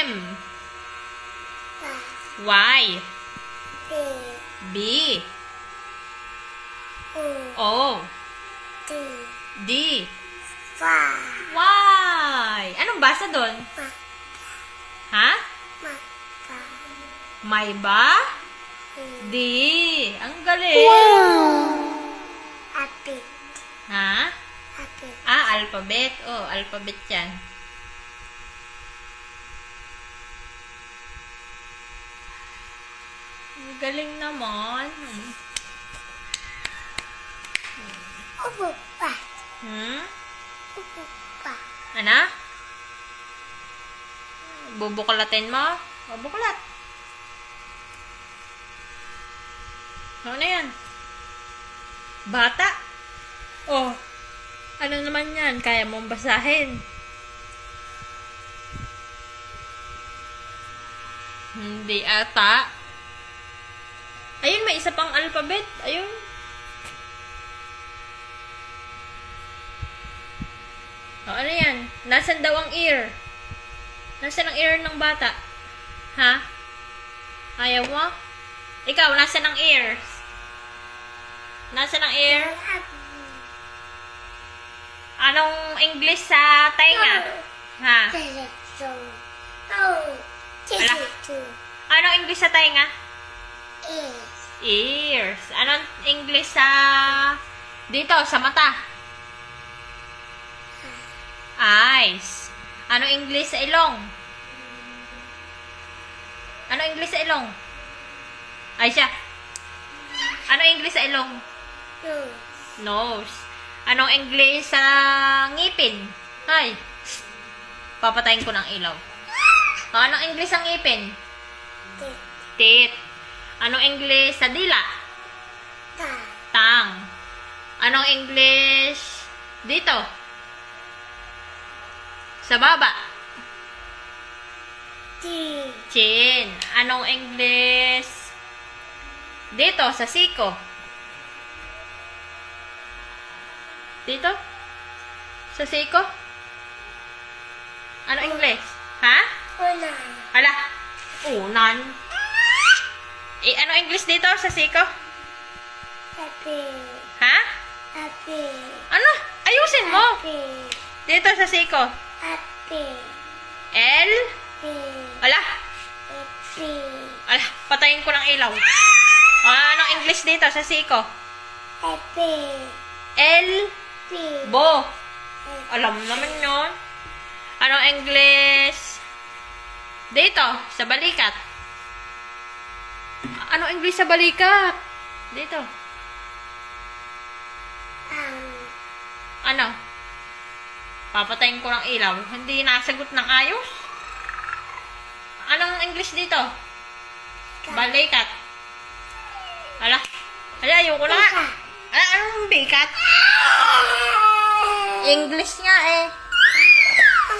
M. Y. B. O. D. Y. Anong basa doon? Ha? May ba? D. Ang galing. Ha? Alphabet. Oh, alphabet yan. Ang galing naman. Ano? Bubukulatin mo? O, bukulat. Ano na yan? Bata? Oh, ano naman yan? Kaya mong basahin? Hindi ata. Ayun, may isa pang alphabet. Ayun. Oh, ano yan? Nasaan daw ang ear? Nasaan ang ear ng bata? Ha? Ayaw mo? Ikaw, nasaan ang ears? Nasaan ang ear? Anong English sa tenga? Ha? Ala? Anong English sa tenga? Ears. Anong English sa dito, sa mata? Eyes. Anong English sa ilong? Anong English sa ilong? Ay siya. Anong English sa ilong? Nose. Anong English sa ngipin? Ay. Papatayin ko ng ilaw. Anong English sa ngipin? Teeth. Anong English sa dila? Tang. Anong English dito? Sa baba? Chin. Anong English dito sa siko? Dito? Sa siko? Ano English? Ha? Ala. Unan. Ano English dito sa siko? Ha? Ano? Ayusin mo. Dito sa siko. L? Ala. Ala, patayin ko ng ilaw. Anong English dito sa siko? L? Bo. Alam naman yun. Anong English dito sa balikat? Anong English sa balikat? Dito. Ano? Papatayin ko ng ilaw. Hindi nasagot ng ayos. Anong English dito? Balikat. Ala. Ala, ayoko na. Ala, anong bikat? English nga eh.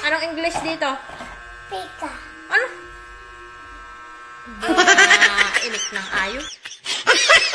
Anong English dito? Ano? Inik ng ayos.